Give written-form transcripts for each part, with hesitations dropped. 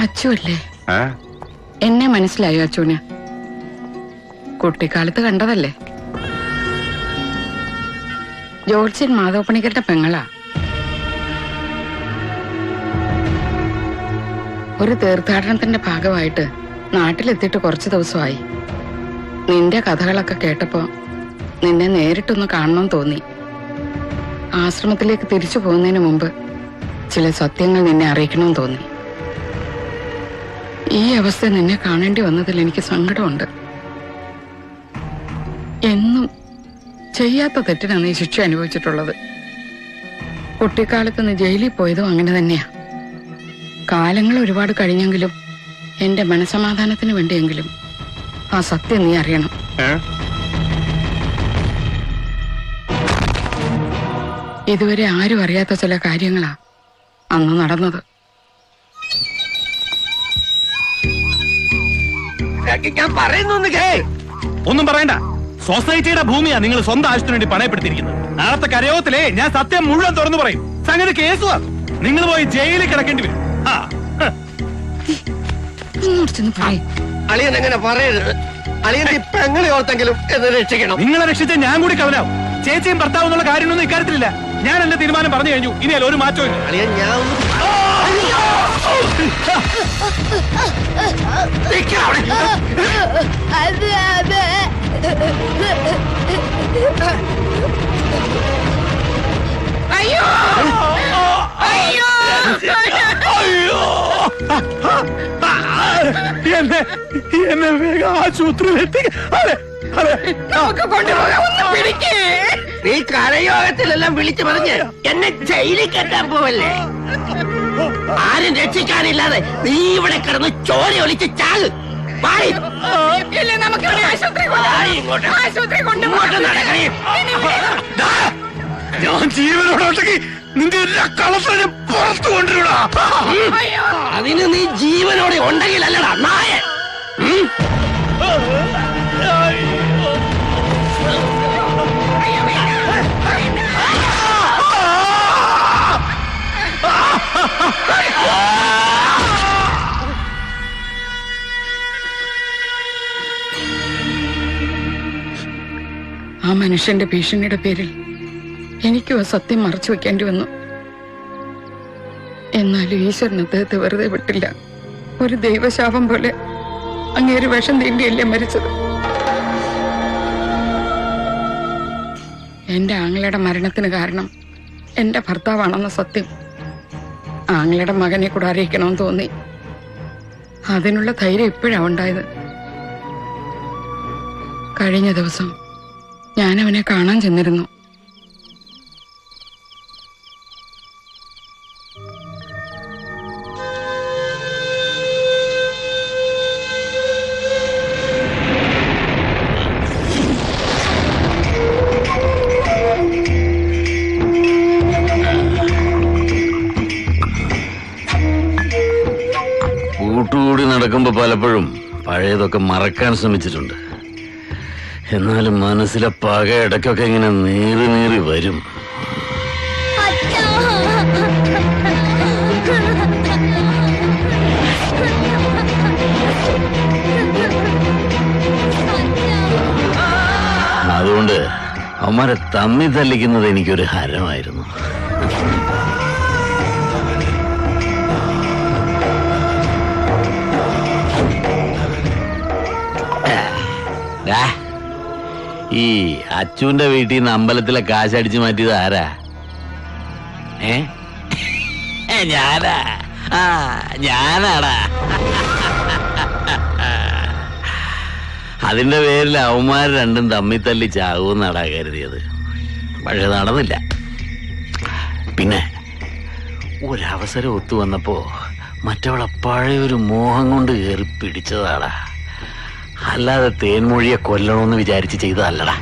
അച്ചു അല്ലേ? എന്നെ മനസ്സിലായോ അച്ചുവിന്? കുട്ടിക്കാലത്ത് കണ്ടതല്ലേ? ജോത്സ്യൻ മാധവപ്പണിക്കരുടെ പെങ്ങളാ. ഒരു തീർത്ഥാടനത്തിന്റെ ഭാഗമായിട്ട് നാട്ടിലെത്തിയിട്ട് കുറച്ചു ദിവസമായി. നിന്റെ കഥകളൊക്കെ കേട്ടപ്പോ നിന്നെ നേരിട്ടൊന്ന് കാണണം തോന്നി. ആശ്രമത്തിലേക്ക് തിരിച്ചു പോകുന്നതിന് മുമ്പ് ചില സത്യങ്ങൾ നിന്നെ അറിയിക്കണമെന്ന് തോന്നി. ഈ അവസ്ഥ നിന്നെ കാണേണ്ടി വന്നതിൽ എനിക്ക് സങ്കടമുണ്ട്. എന്നും ചെയ്യാത്ത തെറ്റിനാണ് നീ ശിക്ഷ അനുഭവിച്ചിട്ടുള്ളത്. കുട്ടിക്കാലത്ത് നീ ജയിലിൽ പോയതും അങ്ങനെ തന്നെയാ. കാലങ്ങൾ ഒരുപാട് കഴിഞ്ഞെങ്കിലും എന്റെ മനസമാധാനത്തിന് വേണ്ടിയെങ്കിലും ആ സത്യം നീ അറിയണം. ഇതുവരെ ആരും അറിയാത്ത ചില കാര്യങ്ങളാ അന്ന് നടന്നത്. ഞാൻ പറയുന്നു ഒന്നും പറയണ്ട. സൊസൈറ്റിയുടെ ഭൂമിയാ നിങ്ങൾ സ്വന്തം ആവശ്യത്തിന് വേണ്ടി പണയപ്പെടുത്തിയിരിക്കുന്നത്. നാളത്തെ കരയോഗത്തിലെ ഞാൻ സത്യം മുഴുവൻ തുറന്നു പറയും. സംഗതി കേസുവാ. നിങ്ങൾ പോയി ജയിലിൽ കിടക്കേണ്ടി വരും. അളിയൻ എങ്ങനെ പറയരുത്. അളിയൻ പെങ്ങളെ ഓർത്തെങ്കിലും എന്നെ രക്ഷിക്കണം. നിങ്ങളെ രക്ഷിച്ച ഞാൻ കൂടി കവലാവും. ചേച്ചിയും ഭർത്താവും എന്നുള്ള കാര്യമൊന്നും ഇക്കാര്യത്തിലില്ല. ഞാൻ എന്റെ തീരുമാനം പറഞ്ഞു കഴിഞ്ഞു. ഇനി അല്ല ഒരു മാറ്റവും ഇല്ല. അളിയൻ ഞാൻ അയ്യോ അയ്യോ എന്നെ വേഗം ആശുപത്രിയിലെത്തി. നീ കരയോഗത്തിലെല്ലാം വിളിച്ചു പറഞ്ഞ് എന്നെ ജയിലിൽ കെട്ടാൻ പോവല്ലേ? ആരും രക്ഷിക്കാനില്ലാതെ നീ ഇവിടെ കിടന്ന് ചോര ഒലിച്ച് ചാക്. ഞാൻ ജീവനോടൊട്ടേക്ക് നിന്റെ എല്ലാ കളത്തിലും പുറത്തു കൊണ്ടുവരാ. അതിന് നീ ജീവനോടെ ഉണ്ടെങ്കിലല്ലടാ നായ. ആ മനുഷ്യന്റെ ഭീഷണിയുടെ പേരിൽ എനിക്കും ആ സത്യം മറച്ചു വെക്കേണ്ടി വന്നു. എന്നാലും ഈശ്വരൻ അദ്ദേഹത്തെ വെറുതെ വിട്ടില്ല. ഒരു ദൈവശാപം പോലെ അങ്ങേര് വിഷം തീണ്ടിയല്ലേ മരിച്ചത്. എന്റെ ആങ്ങളയുടെ മരണത്തിന് കാരണം എന്റെ ഭർത്താവാണെന്ന സത്യം ആങ്ങളയുടെ മകനെ കൂടെ അറിയിക്കണമെന്ന് തോന്നി. അതിനുള്ള ധൈര്യം ഇപ്പോഴാ ഉണ്ടായത്. കഴിഞ്ഞ ദിവസം ഞാൻ അവനെ കാണാൻ ചെന്നിരുന്നു. കൂട്ടുകൂടി നടക്കുമ്പോ പലപ്പോഴും പഴയതൊക്കെ മറക്കാൻ ശ്രമിച്ചിട്ടുണ്ട്. എന്നാലും മനസ്സിലെ പക ഇടയ്ക്കൊക്കെ ഇങ്ങനെ നീറി നീറി വരും. അതുകൊണ്ട് അവന്മാരെ തമ്മി തല്ലിക്കുന്നത് എനിക്കൊരു ഹരമായിരുന്നു. ഈ അച്ചുവിന്റെ വീട്ടിൽ നിന്ന് അമ്പലത്തിലെ കാശ് അടിച്ചു മാറ്റിയത് ആരാ? ഞാനാ. ഞാനാടാ. അതിന്റെ പേരിൽ അവന്മാർ രണ്ടും തമ്മി തല്ലി ചാകുമെന്നാടാ കരുതിയത്. പക്ഷെ നടന്നില്ല. പിന്നെ ഒരവസരം ഒത്തു വന്നപ്പോ മറ്റവളെ പഴയൊരു മോഹം കൊണ്ട് കയറി പിടിച്ചതാടാ. അല്ലാതെ തേൻമൊഴിയെ കൊല്ലണമെന്ന് വിചാരിച്ച് ചെയ്തതല്ലടാ.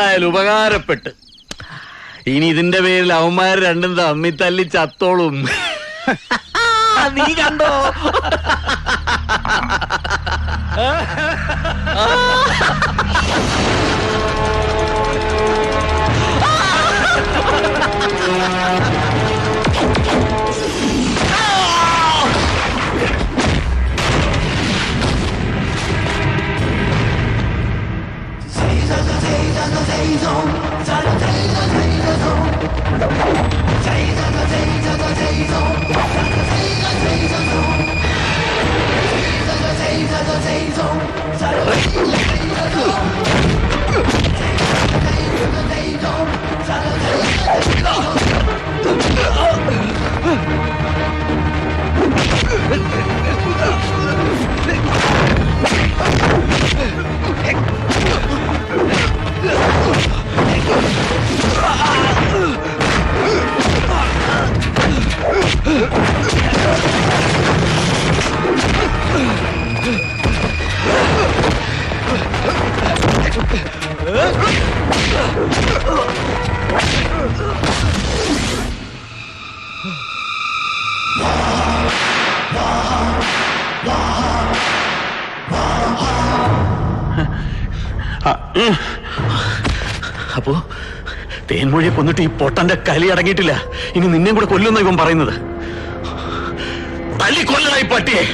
എന്തായാലും ഉപകാരപ്പെട്ട്. ഇനി ഇതിന്റെ പേരിൽ അവന്മാർ രണ്ടും തമ്മി തല്ലി ചത്തോളും. നീ കണ്ടോ? അപ്പോ തേൻമൊഴിയെ കൊന്നിട്ട് ഈ പൊട്ടന്റെ കലി അടങ്ങിയിട്ടില്ല. ഇനി നിന്നെയും കൂടെ കൊല്ലുന്ന ഇവൻ പറയുന്നത്. തല്ലി കൊല്ലണ ഈ പട്ടിയെ.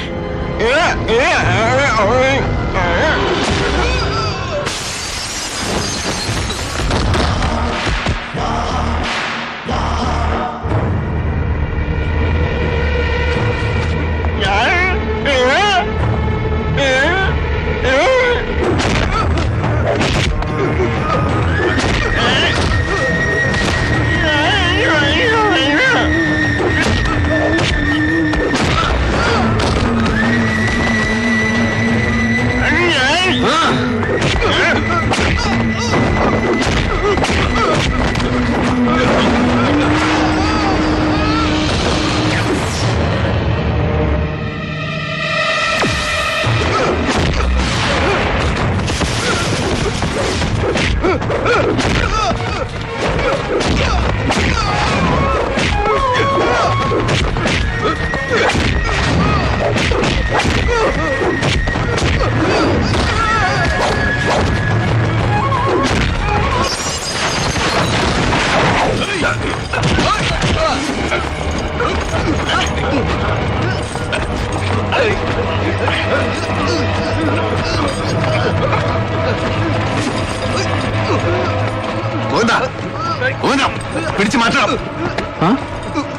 പിടിച്ചു മാറ്റണം,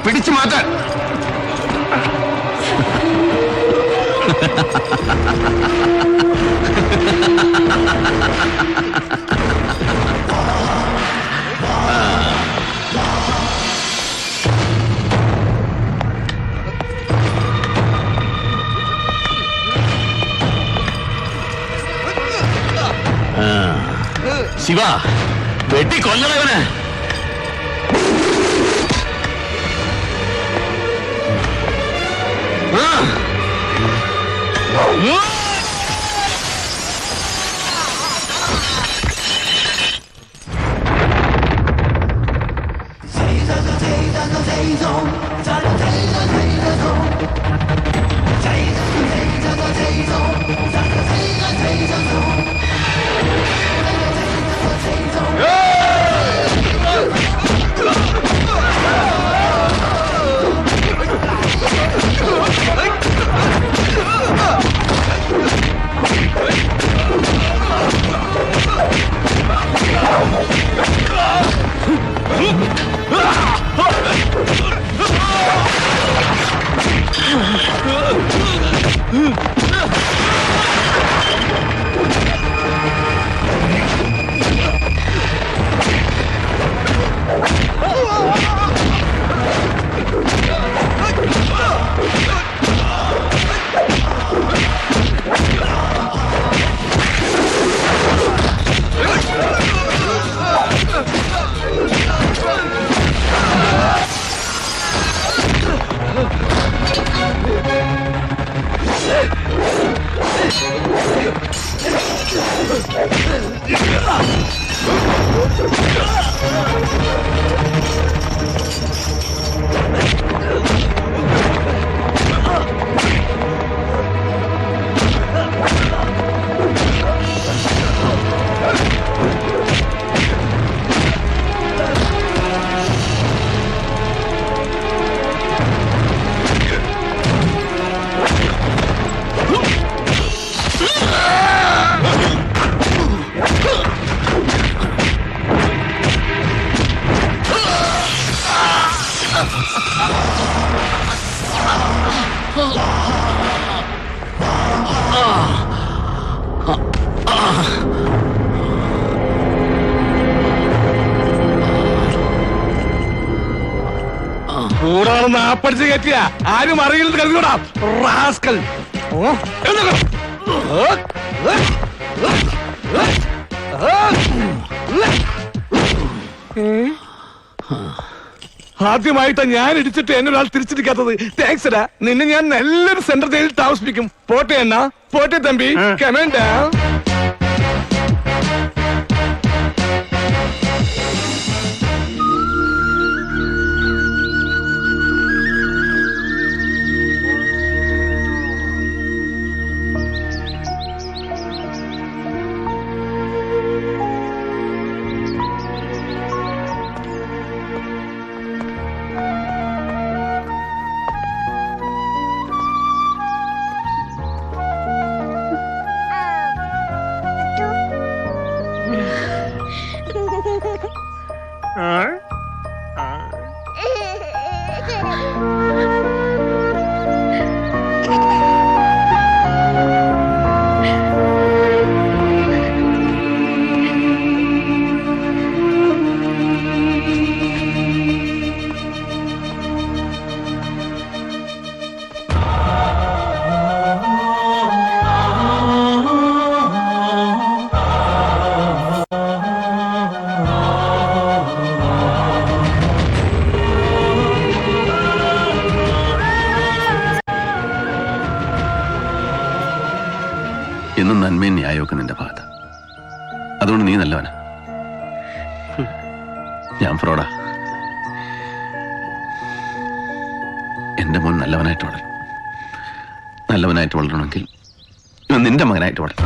പിടിച്ചു മാറ്റാൻ. ശിവ, വെട്ടി കൊല്ലണവന്. കൂടാണെന്ന് ആപ്പടിച്ച് കയറ്റിയ ആരും അറിയില്ലെന്ന് കരുതൂടാ റാസ്കൽ. ആദ്യമായിട്ടാ ഞാൻ ഇടിച്ചിട്ട് എന്നെ ഒരാൾ തിരിച്ചിരിക്കാത്തത്. താങ്ക്സ് ഡാ. നിന്നെ ഞാൻ നല്ലൊരു സെന്റർ ജയിലിൽ താമസിപ്പിക്കും. പോട്ടെ അണ്ണാ, പോട്ടെ തമ്പി. കമേണ്ടാ. എന്നും നന്മയും ന്യായമൊക്കെ നിന്റെ ഭാഗത്ത്. അതുകൊണ്ട് നീ നല്ലവനാ. ഞാൻ ഫ്രോഡാ. എന്റെ മോൻ നല്ലവനായിട്ട് വളരും. നല്ലവനായിട്ട് വളരണമെങ്കിൽ ഇവൻ നിന്റെ മകനായിട്ട് വളരും.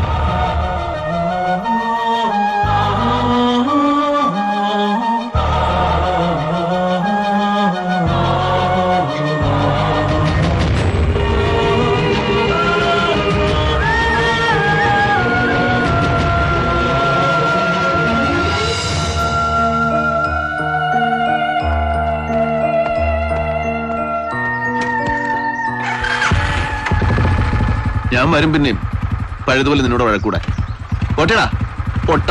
ഞാൻ വരും പിന്നെയും പഴയതുപോലെ നിന്നോട് വഴക്കൂടാ. പൊട്ടടാ പൊട്ട.